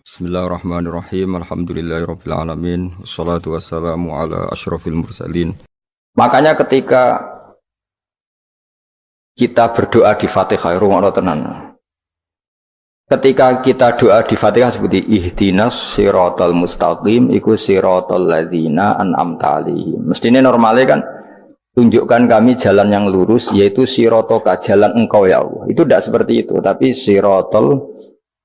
Bismillahirrahmanirrahim. Alhamdulillahirabbil alamin. Wassalatu wassalamu ala asyrafil mursalin. Makanya ketika kita berdoa di Fatihah, rungokno tenan. Ketika kita doa di Fatihah seperti ihdinas siratal mustaqim, iku siratal ladzina an'amta 'alaihim. Mestinya normalnya kan tunjukkan kami jalan yang lurus, yaitu siratoka, jalan engkau ya Allah. Itu tidak seperti itu, tapi siratal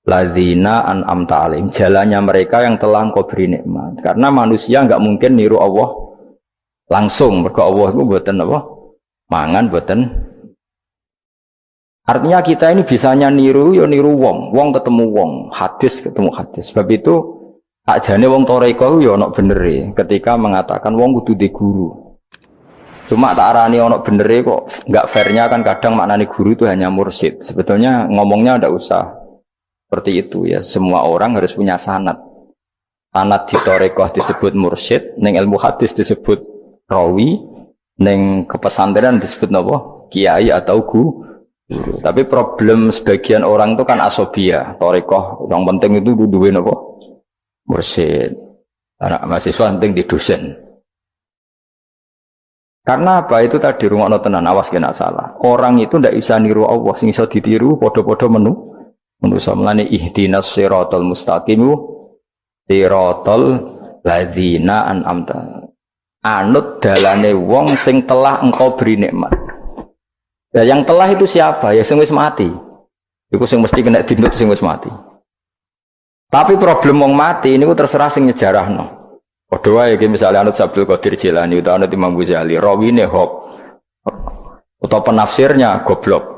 ladzina an'amta 'alaihim, jalannya mereka yang telah engkau beri nikmat. Karena manusia enggak mungkin niru Allah langsung, mergo Allah itu mboten apa? Mangan mboten. Artinya kita ini bisanya niru ya niru wong ketemu wong, hadis ketemu hadis. Sebab itu sakjane wong toreko ya ana benere ketika mengatakan wong kudu di guru. Cuma tak arani ana benere kok enggak fairnya kan kadang maknane guru itu hanya mursyid. Sebetulnya ngomongnya ndak usah seperti itu ya. Semua orang harus punya sanad. Sanad di toreko disebut mursyid, ning ilmu hadis disebut rawi, ning kepesantrenan disebut napa? Kiai atau guru. Tapi problem sebagian orang itu kan asobia, torikoh yang penting itu duwe napa? Mursyid. Anak mahasiswa penting di dosen. Karena apa? Itu tadi rungokno tenan, awas kena salah. Orang itu ndak bisa niru Allah, sing iso ditiru padha-padha manusa mlane ihdinas siratal mustaqim, siratal ladzina an'amta. Anut dalane wong sing telah engkau beri nikmat. Ya yang telah itu siapa? Ya sing wis mati. Iku sing mesti kena dinut sing wis mati. Tapi problem wong mati niku terserah sing nyejarahno. Padha wae iki misale anut Abdul Qadir Jilani utawa anut Imam Ghazali, rawine hok utawa penafsirnya goblok.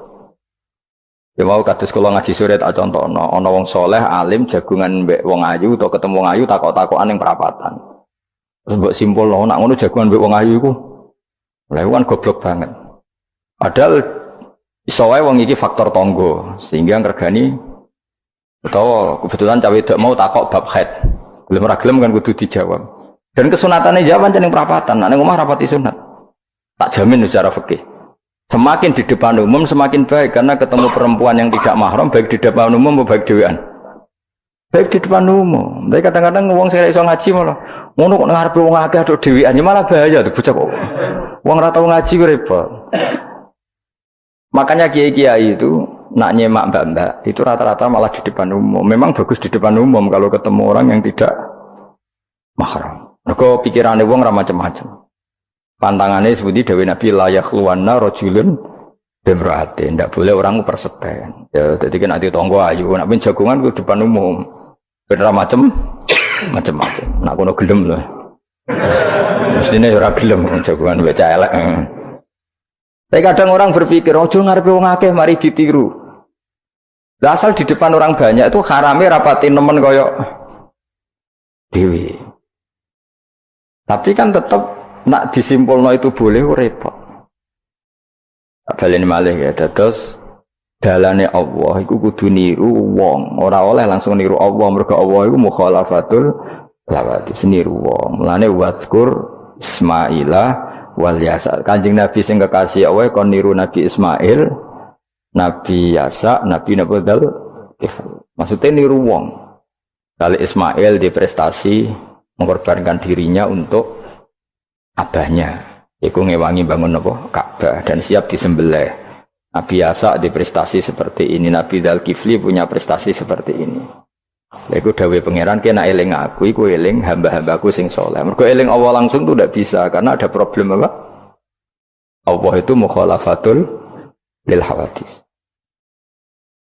Ya mau kados kula ngaji sore tak contohno, ana wong soleh alim jagungan mbek wong ayu utawa ketemu wong ayu takok-takokan ning perapatan. Terus mbok simpulno nak ngono jagungan mbek wong ayu iku. Lha iku kan goblok banget. Padahal iso wae wong iki faktor tangga sehingga ngregani utawa kebetulan cawe wedok mau takok bab haid. Gelem ora gelem kan kudu dijawab. Dan kesunatane jawab pancen ning perapatan, nek ning omah rapati sunat. Tak jamin secara fikih. Semakin di depan umum semakin baik karena ketemu perempuan yang tidak mahram baik di depan umum maupun baik dhewean. Baik di depan umum. Tapi kadang-kadang wong sing iso ngaji malah ngono kok ngarepe wong akeh tok dhewean ya malah bahaya tuh bocah kok. Wong ora tau ngaji repot. Makanya kiai-kiai itu nak nyemak mbak-mbak itu rata-rata malah di depan umum. Memang bagus di depan umum kalau ketemu orang yang tidak mahram. Mergo pikirane wong ora macam-macam. Pantangannya seperti Dewi Nabi la yakhluwanna rajulun bimra'atin. Tidak boleh orang persepen. Ya, jadi kan ati tonggo ayu, nak pun jagungan ke depan umum. Bener macam-macam. Nak kono gelem loh. Mestinya ora gelem jagungan baca elek. Tapi kadang orang berpikir, ojo ngarepe wong akeh mari ditiru. Lah asal di depan orang banyak itu harame rapati nemen koyok dewi. Tapi kan tetap nak disimpulno itu boleh repot. Baleni malih ya dados dalane Allah iku kudu niru wong, ora oleh langsung niru Allah mergo Allah iku mukhalafatul lawati niru wong. Mulane wazkur Ismaila wal Yasa. Kanjeng Nabi sing kekasih Allah kon niru Nabi Ismail, Nabi Yasa, Nabi Nabal. Maksudnya niru wong. Kali Ismail di prestasi mengorbankan dirinya untuk abahnya. Iku ngewangi bangun apa? Ka'bah dan siap disembelih. Nabi Yasa di prestasi seperti ini, Nabi Dzulkifli punya prestasi seperti ini. Iku dawuh pangeran kena eling aku, iku eling hamba-hambaku sing saleh. Mergo eling Allah langsung tuh tidak bisa karena ada problem apa? Allah itu mukhalafatul lil hawadis.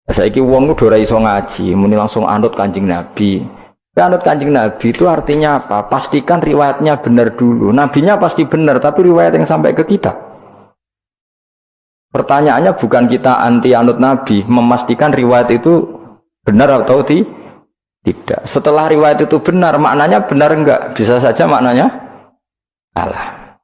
Saiki wong udah ora iso ngaji, muni langsung anut Kanjeng Nabi. Anut Kanjeng Nabi itu artinya apa? Pastikan riwayatnya benar dulu. Nabinya pasti benar, tapi riwayat yang sampai ke kita. Pertanyaannya bukan kita anti anut Nabi, memastikan riwayat itu benar atau tidak. Setelah riwayat itu benar, maknanya benar enggak? Bisa saja maknanya salah.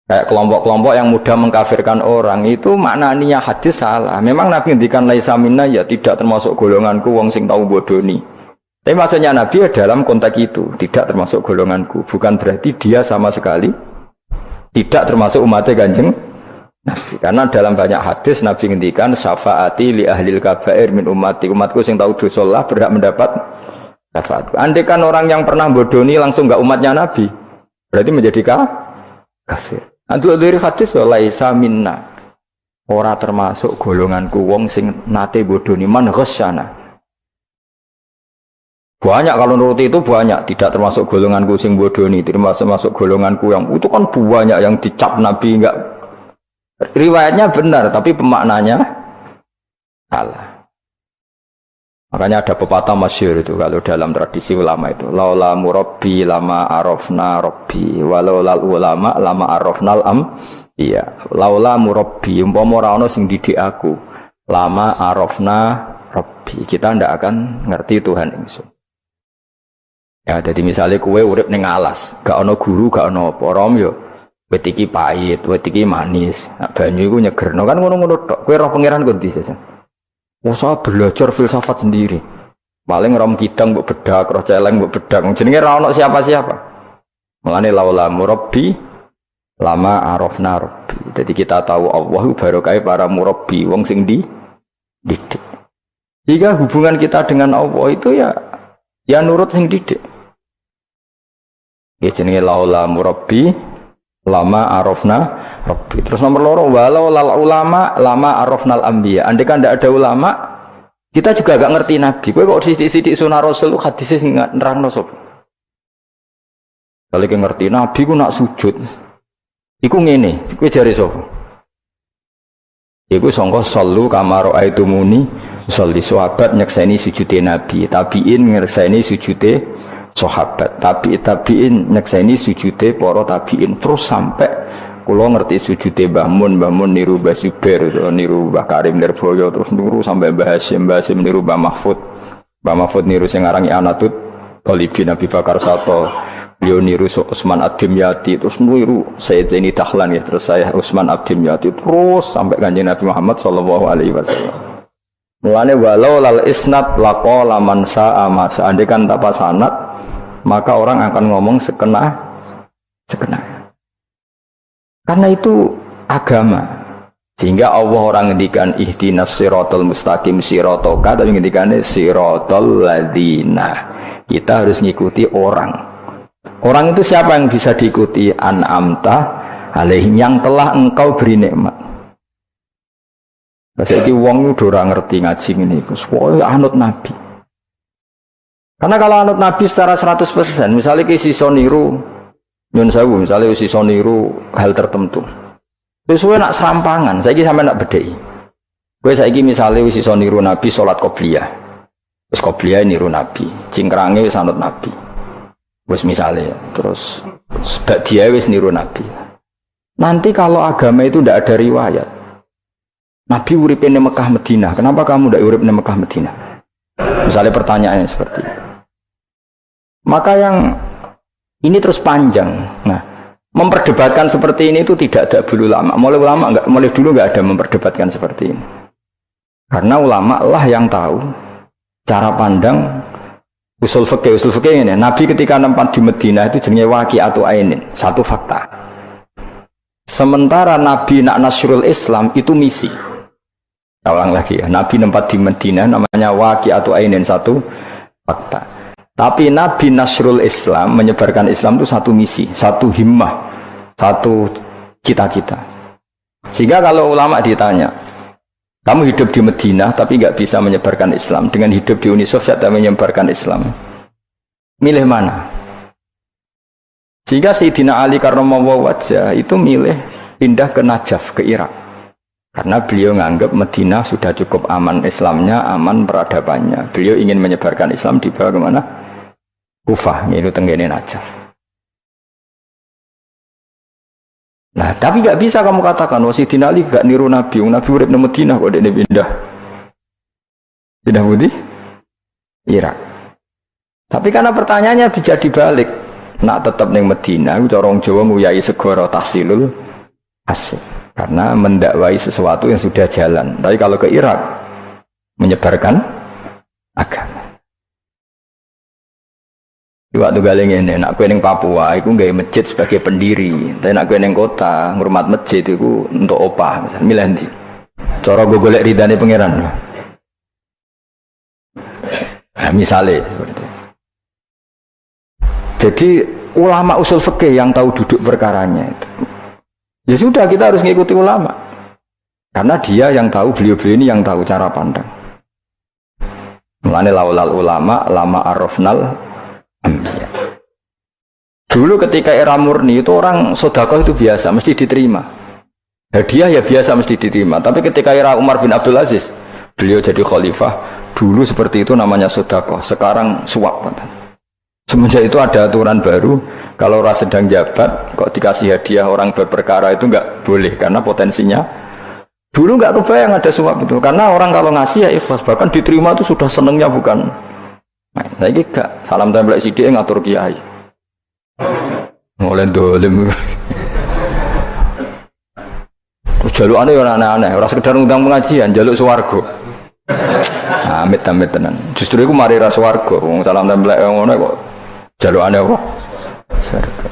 Kayak kelompok-kelompok yang mudah mengkafirkan orang itu maknanya hadis salah. Memang Nabi ngendikan laisa minna ya tidak termasuk golonganku wong sing tau bodoni. Tapi maksudnya Nabi dalam konteks itu tidak termasuk golonganku. Bukan berarti dia sama sekali tidak termasuk umatnya Kanjeng Nabi. Karena dalam banyak hadis Nabi ngendikan syafaati li ahlil kabair min ummati. Umatku yang tahu dosa Allah berhak mendapat syafaatku. Andai kan orang yang pernah bodoni langsung enggak umatnya Nabi, berarti menjadi kafir. Antu dari hadis laisa minna. Ora termasuk golonganku wong sing nate bodoni man ghasyana. Banyak kalau nuruti itu banyak, tidak termasuk golonganku sing bodoni, termasuk golonganku yang itu kan banyak yang dicap Nabi enggak. Riwayatnya benar tapi pemaknanya salah. Makanya ada pepatah masyhur itu kalau dalam tradisi ulama itu, laula murabbi lama arafna rabbi walau lal ulama lama arafnal iya, laula murabbi umpama ora ana sing didik aku, lama arafna rabbi, kita ndak akan ngerti Tuhan ingsun. Ya, jadi misalnya kue urip ning alas, gak ana guru, gak ana apa, rom yo wit iki pahit, wit iki manis. Nah, banyu iku nyegerno kan ngono-ngono tok. Kowe roh pangeran kok ndi saja. Usah belajar filsafat sendiri. Paling rom kidang mbok bedak, roh celeng mbok bedak. Jenenge ra ono siapa-siapa. Mulane laula murabbi lama arafna rabbi. Jadi kita tahu Allah barokah para murabbi, wong sing didik. Jika hubungan kita dengan Allah itu ya nurut sing didik. Ya jenenge laula murabbi lama arafna rabbi. Terus nomor loro walau lal ulama lama arafnal anbiya. Andai kan ndak ada ulama, kita juga gak ngerti Nabi. Kowe kok sithik-sithik sunah Rasul hadis sing nerangno sapa? Kalau kowe ngerti Nabi ku nak sujud. Iku ngene, kowe jare sapa? Iku sangka sallu kama raaitumuni sholli. Sahabat nyekseni sujude Nabi, tabiin nyekseni sujude sahabat, tabiin nyekseni sujude para tabiin, terus sampai kula ngerti sujude Mbah Mun niru Mbah Zubair, niru Mbah Karim Nirboyo, terus niru sampai Mbah Hasyim niru Mbah Mahfud niru sing aran Anatut Talibin Nabi Bakar Sato, beliau niru Utsman Ad-Dimyati, terus niru Sayyid Zaini Dahlan ya, terus saya Utsman Ad-Dimyati, terus sampai Kanjeng Nabi Muhammad sallallahu alaihi wasallam. Mulane walau lal isnad laqala man sa'a ma seandainya tanpa sanad maka orang akan ngomong sekena. Karena itu agama. Sehingga Allah orang ngendikan ihdinas siratal mustaqim siratoka, tapi ngendikane siratal ladzina. Kita harus ngikuti orang. Orang itu siapa yang bisa diikuti? An'amta alaihim, yang telah engkau beri nikmat. Saiki wong udah ora ngerti ngaji ngene iku, supaya anut Nabi. Karena kalau anut Nabi secara 100%, misalnya ke siso niru nyun sewu, misalnya siso niru hal tertentu. Terus kowe nak serampangan, saiki sampe nak bedheki. Kowe saiki misalnya siso niru Nabi salat qobliyah. Wis qobliyah niru Nabi, cingkrange wis anut Nabi. Wis misalnya, terus dia wis niru Nabi. Nanti kalau agama itu tidak ada riwayat. Nabi urip ning Mekah Madinah, kenapa kamu tidak urip ning Mekah Madinah? Misalnya pertanyaannya seperti itu. Maka yang ini terus panjang. Nah, memperdebatkan seperti ini itu tidak ada dulu ulama. Mulai dulu nggak ada memperdebatkan seperti ini. Karena ulama lah yang tahu cara pandang usul fikih ini. Nabi ketika nempat di Madinah itu jenenge waqi'atu ainin, satu fakta. Sementara Nabi nak nasrul Islam itu misi. Ulang lagi ya, Nabi nempat di Madinah namanya waqi'atu ainin, satu fakta. Tapi Nabi nasrul Islam, menyebarkan Islam itu satu misi, satu himmah, satu cita-cita. Sehingga kalau ulama ditanya, kamu hidup di Madinah tapi nggak bisa menyebarkan Islam, dengan hidup di Uni Soviet dan menyebarkan Islam, milih mana? Sehingga Sayyidina Ali karramallahu wajhah itu milih pindah ke Najaf, ke Irak. Karena beliau menganggap Madinah sudah cukup aman Islamnya, aman peradabannya. Beliau ingin menyebarkan Islam di bawah kemana? Kufah, yaitu tenggene Najaf. Nah, tapi nggak bisa kamu katakan, Sayyidina Ali gak niru Nabi. Nabi urip di Madinah kok dia pindah. Pindah budi? Irak. Tapi karena pertanyaannya bisa dibalik. Nak tetap ning Madinah, orang Jawa nguyai segoro tahsilul asik. Karena mendakwai sesuatu yang sudah jalan. Tapi kalau ke Irak, menyebarkan agama. Waktu galeng ini, nak kue neng Papua, aku nggak masjid sebagai pendiri. Tapi nak kue neng kota, ngurmat masjid itu untuk opah, misalnya milih nanti. Cara gue golek ridane pangeran. Nah, misalnya seperti itu. Jadi ulama usul fikih yang tahu duduk perkaranya itu. Ya sudah, kita harus mengikuti ulama. Karena dia yang tahu, beliau-beliau ini yang tahu cara pandang. Mulane laulal ulama lama arafnal anbiya. Dulu ketika era murni itu orang sedekah itu biasa, mesti diterima. Hadiah ya biasa mesti diterima. Tapi ketika era Umar bin Abdul Aziz, beliau jadi khalifah, dulu seperti itu namanya sedekah, sekarang suap. Semenjak itu ada aturan baru, kalau orang sedang jabat kok dikasih hadiah orang berperkara itu enggak boleh karena potensinya. Dulu enggak kebayang ada suap itu, karena orang kalau ngasih ya ikhlas, bahkan diterima itu sudah senengnya bukan. Nah ini enggak, salam tempel sidik ngatur kiai. Mulai dolim. Terus jalukane ora aneh-aneh, ora sekedar ngundang pengajian, jaluk swarga. Amit-amit tenan. Justru iku mari ra swarga, wong salam tempel ngono kok jalukane apa? Swarga.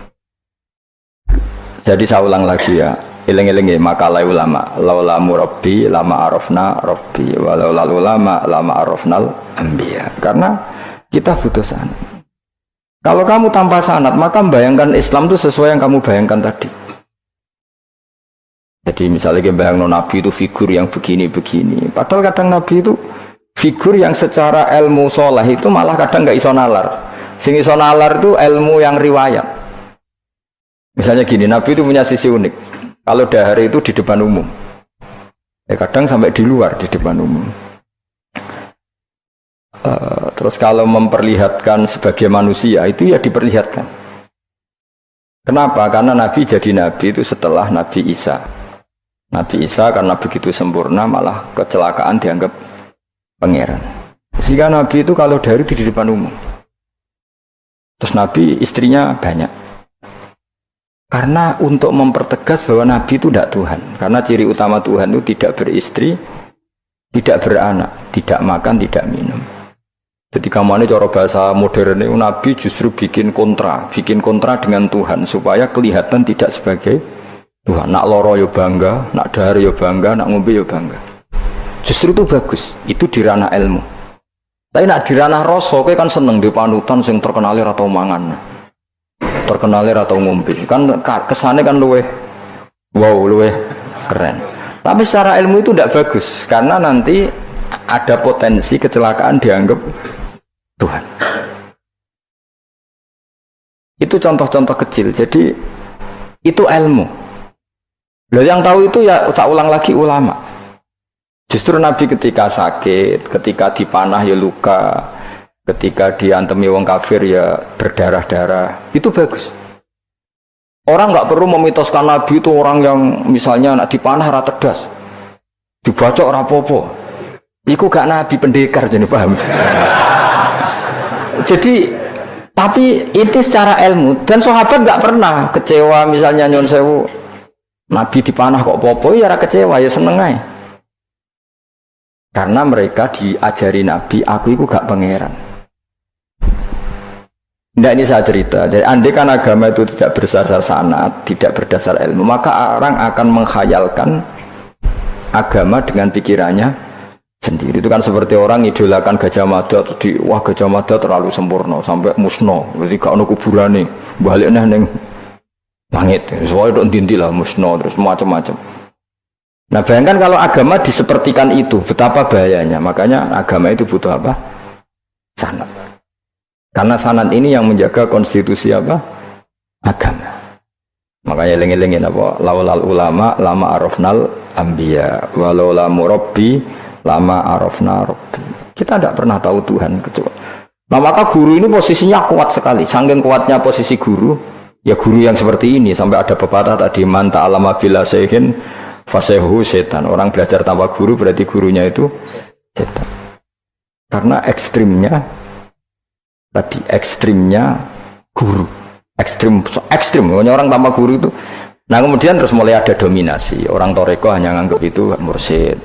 Jadi saya ulang lagi ya, eling-eling makalah ulama, laula murabbi lama arafna rabbi walau lal ulama lama arafnal anbiya. Karena kita butuh sanad. Kalau kamu tanpa sanad, maka membayangkan Islam itu sesuai yang kamu bayangkan tadi. Jadi misalnya kita bayangkan Nabi itu figur yang begini-begini. Padahal kadang Nabi itu figur yang secara ilmu soleh itu malah kadang nggak iso nalar. Sing iso nalar itu ilmu yang riwayat. Misalnya gini, Nabi itu punya sisi unik. Kalau dahar itu di depan umum, ya kadang sampai di luar di depan umum. Terus kalau memperlihatkan sebagai manusia itu ya diperlihatkan. Kenapa? Karena Nabi jadi Nabi itu setelah Nabi Isa. Nabi Isa karena begitu sempurna malah kecelakaan dianggap pangeran. Sehingga Nabi itu kalau dari di depan umum. Terus Nabi istrinya banyak. Karena untuk mempertegas bahwa Nabi itu tidak Tuhan. Karena ciri utama Tuhan itu tidak beristri, tidak beranak, tidak makan, tidak minum. Jadi kamu ini cara bahasa modern itu Nabi justru bikin kontra dengan Tuhan supaya kelihatan tidak sebagai Tuhan. Nak loro yo bangga, nak dahar yo bangga, nak ngombe yo bangga. Justru itu bagus, itu di ranah ilmu. Tapi nak di ranah rasa, kowe kan seneng di panutan sing terkenal atau mangan, terkenal atau ngombe. Kan kesannya kan luweh keren. Tapi secara ilmu itu tidak bagus karena nanti ada potensi kecelakaan dianggap Tuhan. Itu contoh-contoh kecil. Jadi itu ilmu. Loh yang tahu itu ya tak ulang lagi ulama. Justru Nabi ketika sakit, ketika dipanah ya luka, ketika diantemi wong kafir ya berdarah-darah, itu bagus. Orang nggak perlu memitoskan Nabi itu orang yang misalnya nak dipanah rata tedas, dibacok rapopo. Iku gak Nabi pendekar jadi paham. Jadi tapi itu secara ilmu dan sahabat nggak pernah kecewa misalnya nyon sewu Nabi dipanah kok popo ya ora kecewa ya seneng ae. Karena mereka diajari Nabi aku itu gak pangeran. Nah ini saya cerita. Jadi andai kan agama itu tidak berdasar sanad, tidak berdasar ilmu, maka orang akan menghayalkan agama dengan pikirannya sendiri. Itu kan seperti orang idolakan Gajah Mada, wah Gajah Mada terlalu sempurna sampai musno. Jadi gak ono kuburane, baliknya neng langit. Soalnya itu dintilah musno terus macam-macam. Nah bayangkan kalau agama disepertikan itu, betapa bahayanya. Makanya agama itu butuh apa? Sanad. Karena sanad ini yang menjaga konstitusi apa? Agama. Makanya lengi-lengin apa? Laulal ulama lama arafnal anbiya walau la murabbi lama arafna rabbi. Kita tidak pernah tahu Tuhan kecuali. Nah maka guru ini posisinya kuat sekali. Saking kuatnya posisi guru, ya guru yang seperti ini sampai ada pepatah tadi man ta'allama bila sayhin fasehu setan. Orang belajar tanpa guru berarti gurunya itu setan. Karena ekstrimnya guru, ekstrim. Orang tanpa guru itu. Nah kemudian terus mulai ada dominasi. Orang toreko hanya nganggap itu mursyid,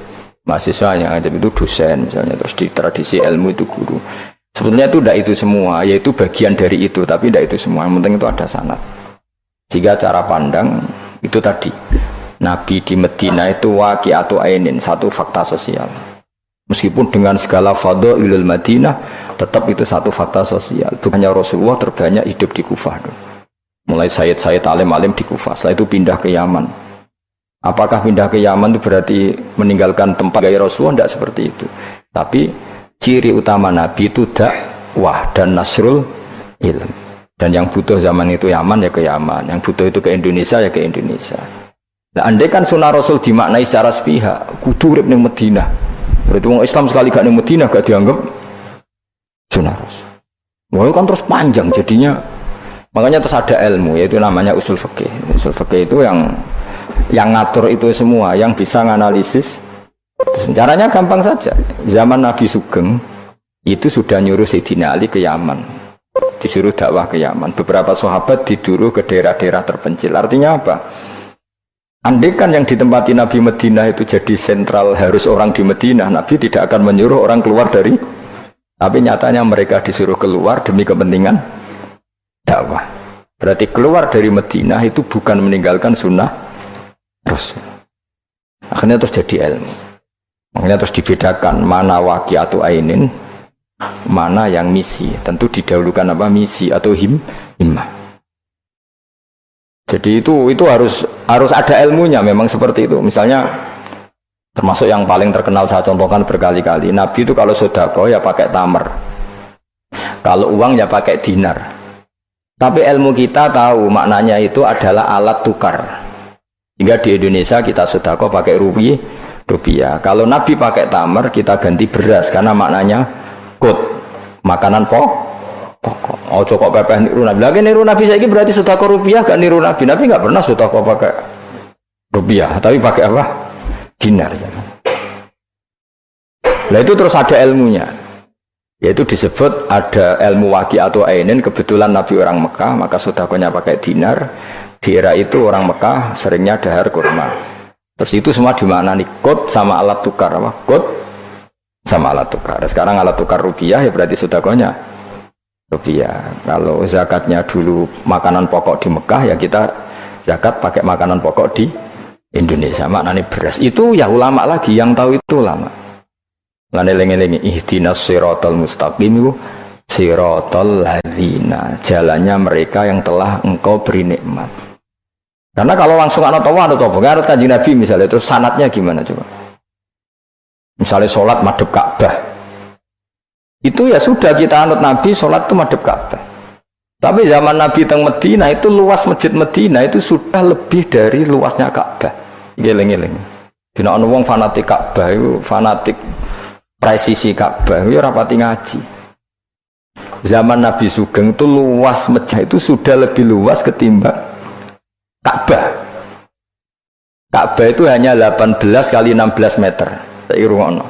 mahasiswa hanya nganggap itu dosen misalnya. Terus di tradisi ilmu itu guru. Sebetulnya itu tidak itu semua, yaitu bagian dari itu, tapi tidak itu semua. Yang penting itu ada sanad. Jika cara pandang itu tadi. Nabi di Medina itu waqi'atu ainin, satu fakta sosial. Meskipun dengan segala fadhailul Madinah, tetap itu satu fakta sosial. Bukannya Rasulullah terbanyak hidup di Kufah. Mulai Sayyid alim-alim di Kufah, setelah itu pindah ke Yaman. Apakah pindah ke Yaman itu berarti meninggalkan tempat gaya Rasulullah? Tidak seperti itu. Tapi ciri utama Nabi itu dakwah dan nasrul ilm. Dan yang butuh zaman itu Yaman ya ke Yaman, yang butuh itu ke Indonesia ya ke Indonesia. Nah, andai kan sunnah Rasul dimaknai secara sepihak, kudu urip ning Madinah. Berarti orang Islam sekali gak ning Madinah gak dianggap sunnah Rasul. Wah, kan terus panjang jadinya. Makanya terus ada ilmu, yaitu namanya usul fikih. Usul fikih itu yang ngatur itu semua, yang bisa menganalisis. Caranya gampang saja. Zaman Nabi Sugeng itu sudah nyuruh Sayyidina Ali ke Yaman, disuruh dakwah ke Yaman. Beberapa sahabat disuruh ke daerah-daerah terpencil. Artinya apa? Andai kan yang ditempati Nabi Madinah itu jadi sentral, harus orang di Madinah, Nabi tidak akan menyuruh orang keluar dari. Tapi nyatanya mereka disuruh keluar demi kepentingan dakwah. Berarti keluar dari Madinah itu bukan meninggalkan sunnah Rasul. Akhirnya terus jadi ilmu. Makanya terus dibedakan mana waqi'atu ainin, mana yang misi. Tentu didahulukan apa, misi atau himmah. Jadi itu harus ada ilmunya, memang seperti itu. Misalnya termasuk yang paling terkenal saya contohkan berkali-kali, Nabi itu kalau sedekah ya pakai tamar, kalau uang ya pakai dinar. Tapi ilmu kita tahu maknanya itu adalah alat tukar. Hingga di Indonesia kita sedekah pakai rupiah. Kalau Nabi pakai tamar, kita ganti beras karena maknanya kut, makanan pokok. Oh kok pepeh niru Nabi. Lagi niru Nabi saiki berarti sedekah rupiah gak niru Nabi. Nabi gak pernah sedekah pakai rupiah, tapi pakai apa? Dinar. Nah itu terus ada ilmunya. Yaitu disebut ada ilmu waqi'atu ainin. Kebetulan Nabi orang Mekah, maka sedekahnya pakai dinar. Di era itu orang Mekah seringnya dahar kurma. Terus itu semua dimaknani kod sama alat tukar apa? Kod sama alat tukar. Sekarang alat tukar rupiah ya berarti sedekahnya rupiah. Kalau zakatnya dulu makanan pokok di Mekah, ya kita zakat pakai makanan pokok di Indonesia. Maknanya beras. Itu ya ulama lagi yang tahu, itu ulama. Lan eling-eling ihdinas siratal mustaqim, siratal ladzina, jalannya mereka yang telah engkau beri nikmat. Karena kalau langsung ana tawa atau apa, Kanjeng Nabi misalnya, terus sanatnya gimana coba? Misalnya sholat madhep Ka'bah, itu ya sudah kita anut Nabi, sholat itu madhep Ka'bah. Tapi zaman Nabi teng Medina itu luas masjid Medina itu sudah lebih dari luasnya Ka'bah. Geleng-geleng. Dina ana wong fanatik Ka'bah itu, fanatik presisi Ka'bah itu rapati ngaji. Zaman Nabi Sugeng itu luas masjid itu sudah lebih luas ketimbang Ka'bah. Ka'bah itu hanya 18 kali 16 meter. Saya rungokno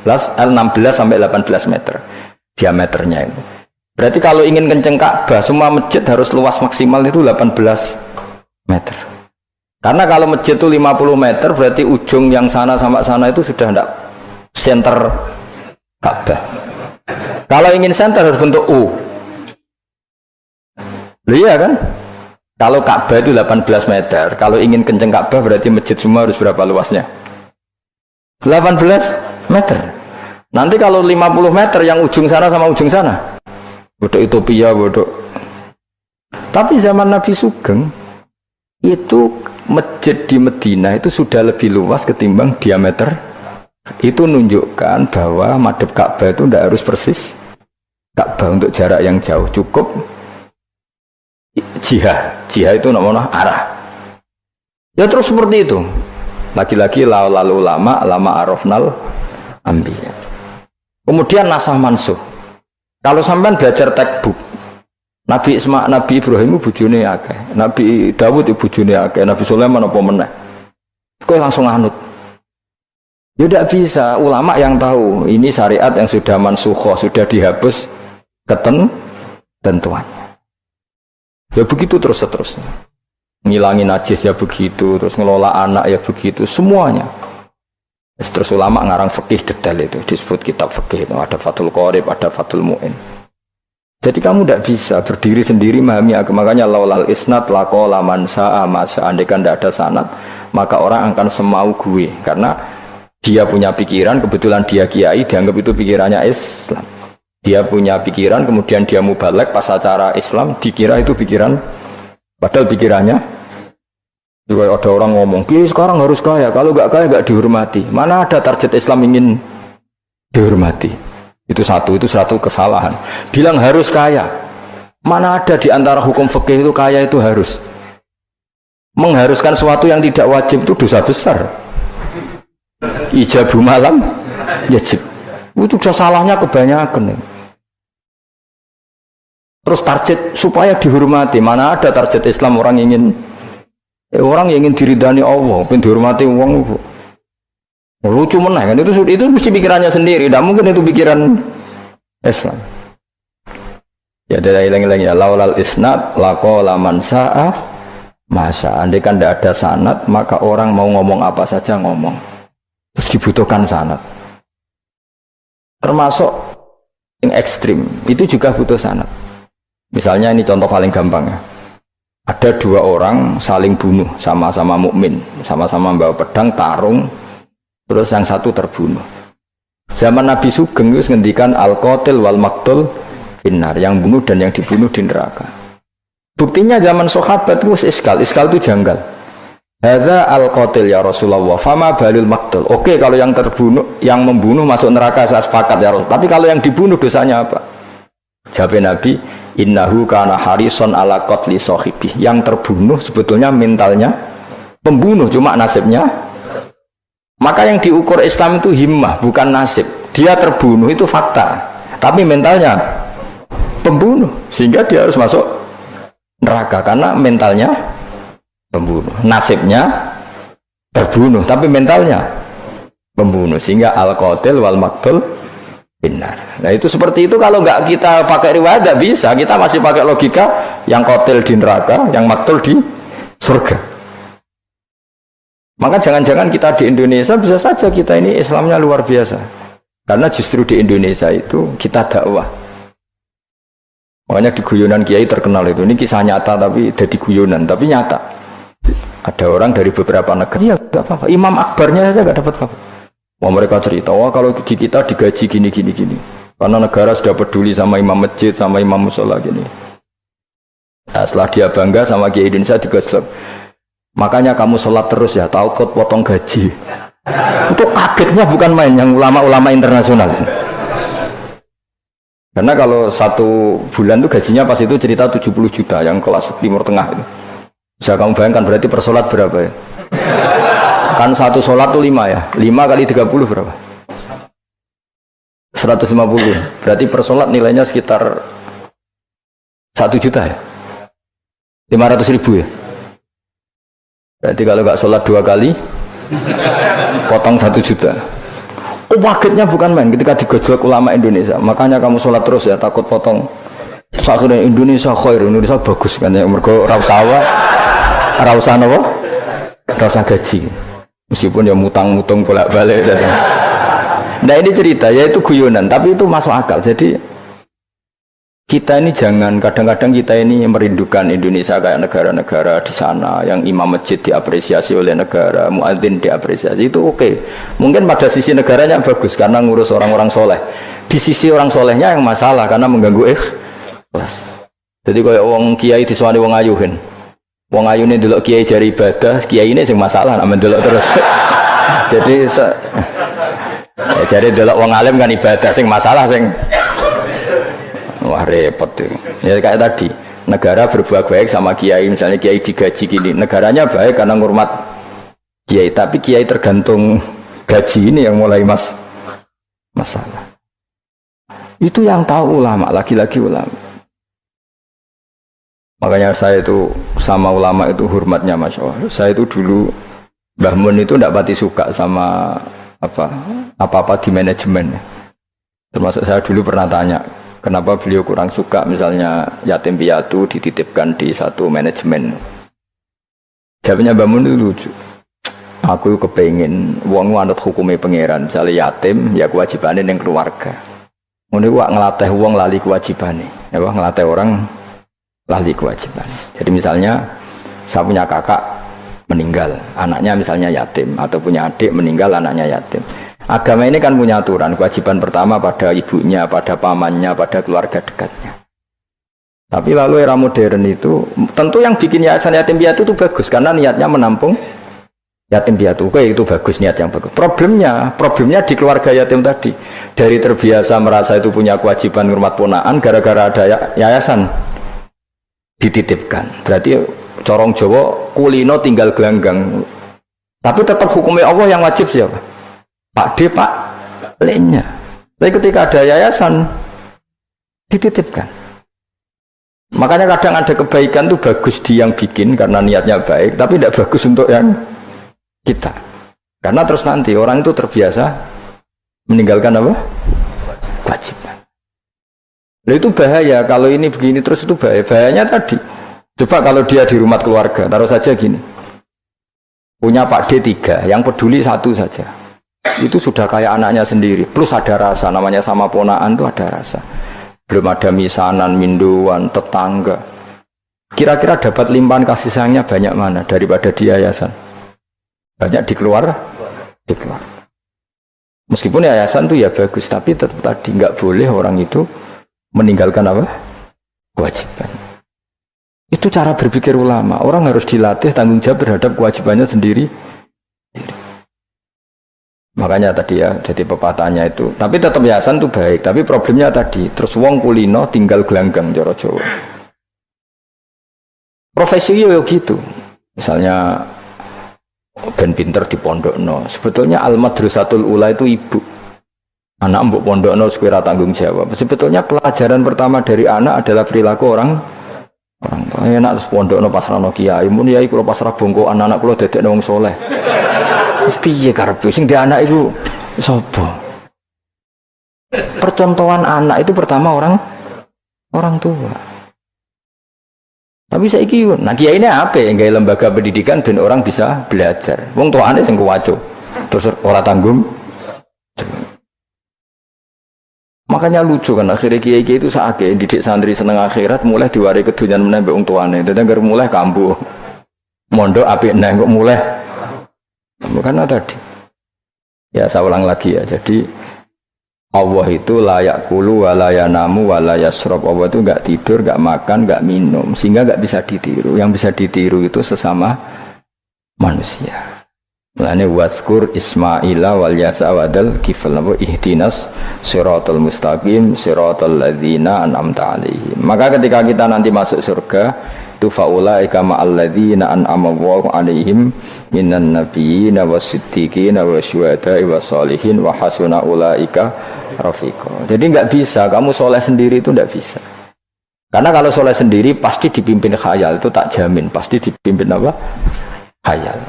16 sampai 18 meter diameternya itu. Berarti kalau ingin kenceng Ka'bah, semua masjid harus luas maksimal itu 18 meter. Karena kalau masjid itu 50 meter, berarti ujung yang sana sampai sana itu sudah tidak center Ka'bah. Kalau ingin center harus bentuk U. Iya kan? Kalau Ka'bah itu 18 meter, kalau ingin kenceng Ka'bah berarti masjid semua harus berapa luasnya? 18 meter. Nanti kalau 50 meter yang ujung sana sama ujung sana, bodoh utopia, bodoh. Tapi zaman Nabi Sugeng itu masjid di Medina itu sudah lebih luas ketimbang diameter. Itu menunjukkan bahwa madhep Ka'bah itu tidak harus persis Ka'bah untuk jarak yang jauh, cukup jihad itu namanya arah. Ya terus seperti itu. Lagi-lagi lalu lama arafnal ambiya. Kemudian nasah mansuh. Kalau sampean belajar textbook, Nabi Ibrahim bojone akeh, Nabi Dawud bojone akeh, Nabi Sulaiman apa meneh. Kowe langsung anut. Ya tidak bisa. Ulama yang tahu ini syariat yang sudah mansukhoh, sudah dihapus ketentuannya. Ya begitu terus seterusnya. Ngilangin najis ya begitu, terus ngelola anak ya begitu, semuanya. Terus ulama ngarang fikih detail itu, disebut kitab fikih itu, ada Fathul Qorib, ada Fathul Mu'in. Jadi kamu tidak bisa berdiri sendiri memahami agama. Makanya laulal isnad laqala man sa'a ma, seandainya tidak ada sanad, maka orang akan semau gue. Karena Dia punya pikiran, kebetulan dia kiai, dianggap itu pikirannya Islam. Dia punya pikiran, kemudian dia mubalek pas acara Islam, dikira itu pikiran, padahal pikirannya juga ada orang ngomong, kiai sekarang harus kaya, kalau nggak kaya nggak dihormati. Mana ada target Islam ingin dihormati? Itu satu kesalahan. Bilang harus kaya, mana ada di antara hukum fikih itu kaya itu harus. Mengharuskan sesuatu yang tidak wajib itu dosa besar. Ijabu malam yajib. Itu sudah salahnya kebanyakan. Terus target supaya dihormati. Mana ada target Islam orang yang ingin diridani Allah, ingin dihormati uang. Lucu meneh kan itu mesti pikirannya sendiri. Tidak mungkin itu pikiran Islam. Ya tidak hilang-hilang ya. Laulal isnad laqala man sa'a masa. Andai kan tidak ada sanad, maka orang mau ngomong apa saja ngomong. Terus dibutuhkan sanad. Termasuk yang ekstrim itu juga butuh sanad. Misalnya ini contoh paling gampang ya. Ada dua orang saling bunuh, sama-sama mukmin, sama-sama bawa pedang tarung, terus yang satu terbunuh. Zaman Nabi Sugeng itu ngendikan al-qatil wal maqtul finnar, yang bunuh dan yang dibunuh di neraka. Buktinya zaman sahabat itu iskal itu janggal. Hadza al-qatil ya Rasulullah, fama balil maqtul. Oke, kalau yang terbunuh, yang membunuh masuk neraka saya sepakat ya Rasul. Tapi kalau yang dibunuh dosanya apa? Jawab Nabi, innahu kana harison ala qatli sahibi. Yang terbunuh sebetulnya mentalnya pembunuh, cuma nasibnya. Maka yang diukur Islam itu himmah, bukan nasib. Dia terbunuh itu fakta, tapi mentalnya pembunuh, sehingga dia harus masuk neraka karena mentalnya pembunuh, nasibnya terbunuh, tapi mentalnya pembunuh, sehingga al-qatil wal maqtul finnar. Nah itu seperti itu. Kalau nggak kita pakai riwayat nggak bisa, kita masih pakai logika yang qatil di neraka, yang maqtul di surga. Maka jangan-jangan kita di Indonesia bisa saja kita ini Islamnya luar biasa, karena justru di Indonesia itu kita dakwah. Makanya di guyonan kiai terkenal itu, ini kisah nyata tapi jadi guyonan, tapi nyata. Ada orang dari beberapa negara, ya gak apa-apa, imam akbarnya saja gak dapat apa-apa. Wah, mereka cerita, wah kalau di kita digaji gini. Karena negara sudah peduli sama imam masjid, sama imam musola gini. Nah, setelah dia bangga sama kiai Indonesia digosok. Makanya kamu sholat terus ya, takut potong gaji. Itu kagetnya bukan main, yang ulama-ulama internasional. Karena kalau satu bulan itu gajinya pas itu cerita 70 juta, yang kelas Timur Tengah itu. Bisa kamu bayangkan berarti per sholat berapa ya? Kan satu sholat itu 5 ya, 5 kali 30 berapa? 150. Berarti per sholat nilainya sekitar 1 juta ya? 500.000 ya? Berarti kalau nggak sholat 2 kali potong 1 juta. Oh, kagetnya bukan main ketika digojlok ulama Indonesia. Makanya kamu sholat terus ya, takut potong. Saking Indonesia khair, Indonesia bagus kan ya, mergo rausan apa? Rausan gaji. Meskipun ya mutang-mutang bolak-balik. Nah ini cerita, ya itu guyonan, tapi itu masuk akal. Jadi kita ini jangan, kadang-kadang kita ini merindukan Indonesia kayak negara-negara di sana yang imam masjid diapresiasi oleh negara, muadzin diapresiasi, itu oke. Mungkin pada sisi negaranya bagus karena ngurus orang-orang soleh. Di sisi orang solehnya yang masalah karena mengganggu ikhlas. Jadi kayak wong kiai disuwani wong ayu kan. Wong ayu ini delok kiai jari ibadah, kiai ini sing masalah amen delok terus. Jadi jari delok wong alim kan ibadah, sing masalah sing wah repot tuh. Ya kayak tadi, negara berbuat baik sama kiai, misalnya kiai digaji gini, negaranya baik karena ngurmat kiai, tapi kiai tergantung gaji ini yang mulai masalah. Itu yang tahu ulama, lagi-lagi ulama. Makanya saya itu sama ulama itu hormatnya Masya Allah. Saya itu dulu Mbah Mun itu tidak pati suka sama apa-apa di manajemen. Termasuk saya dulu pernah tanya, kenapa beliau kurang suka misalnya yatim piatu dititipkan di satu manajemen. Jawabnya Mbah Mun itu lucu. Aku kepengen wong anut hukumnya pangeran, misalnya yatim ya kewajibannya yang keluarga. Ngono kuwi ngelatih wong lali kewajibane. Ya ngelatih orang lali kewajiban. Jadi misalnya saya punya kakak meninggal, anaknya misalnya yatim atau punya adik meninggal anaknya yatim. Agama ini kan punya aturan, kewajiban pertama pada ibunya, pada pamannya, pada keluarga dekatnya. Tapi lalu era modern itu, tentu yang bikin yayasan yatim piatu itu bagus karena niatnya menampung yatim piatu. Oke, itu bagus, niat yang bagus. Problemnya di keluarga yatim tadi. Dari terbiasa merasa itu punya kewajiban ngurmat ponaan, gara-gara ada yayasan dititipkan. Berarti corong Jawa kulino tinggal gelanggang. Tapi tetap hukumnya Allah yang wajib siapa? Pak D, Pak L-nya. Tapi ketika ada yayasan dititipkan. Makanya kadang ada kebaikan itu bagus di yang bikin karena niatnya baik, tapi tidak bagus untuk yang kita. Karena terus nanti orang itu terbiasa meninggalkan apa? Kewajiban. Nah, itu bahaya kalau ini begini terus itu bahaya. Bahayanya tadi. Coba kalau dia di rumah keluarga, taruh saja gini. Punya Pak D 3, yang peduli 1 saja. Itu sudah kayak anaknya sendiri. Plus ada rasa, namanya sama ponaan itu ada rasa. Belum ada misanan, minduan, tetangga. Kira-kira dapat limpahan kasih sayangnya banyak mana daripada di yayasan? Banyak di keluarga. Meskipun yayasan itu ya bagus, tapi tetap tadi nggak boleh orang itu meninggalkan apa? Kewajiban. Itu cara berpikir ulama. Orang harus dilatih tanggung jawab terhadap kewajibannya sendiri. Makanya tadi ya, jadi pepatahnya itu. Tapi tetap yayasan itu baik. Tapi problemnya tadi, terus wong kulino tinggal gelanggang joro Jawa. Profesi yo gitu. Misalnya ben pinter di pondokno. Sebetulnya al-madrasatul ula itu ibu. Anak mbok pondokno sekira tanggung jawab. Sebetulnya pelajaran pertama dari anak adalah perilaku orang tua. Enak terus pondokno pasrahno kiai. Mun yai kula pasrah bongko anak-anak kula dadekno wong saleh. Piye karepe sing di anak itu sapa? Percontohan anak itu pertama orang tua. Tapi saiki nah kiai ini apa yang gawe lembaga pendidikan ben orang bisa belajar. Wong tuane sing kuwaco. Terus ora tanggung. Makanya lucu kan akhirnya kiai itu sakake didik santri seneng akhirat mulai diwari kedunyan meneh mbek wong tuane. Dadi anggere mulai kambuh. Mondok apik neh kok mulai. Karena tadi ya saya ulang lagi ya, jadi Allah itu layak kulu walayanamu walayasrob. Allah itu enggak tidur, enggak makan, enggak minum, sehingga enggak bisa ditiru. Yang bisa ditiru itu sesama manusia. Mulane waskur Ismaila wal yasa wadal kifal nabo ihdinas siratal mustaqim siratal ladzina an'amta alaihim. Maka ketika kita nanti masuk surga itu faulaika ma'al ladzina an'ama Allahu 'alaihim minan nabiyyin was-siddiqin wasyuhada'i was-sholihin wa hasuna ulaika rafiqa. Jadi enggak bisa kamu soleh sendiri itu enggak bisa. Karena kalau soleh sendiri pasti dipimpin khayal, itu tak jamin pasti dipimpin apa? Khayal.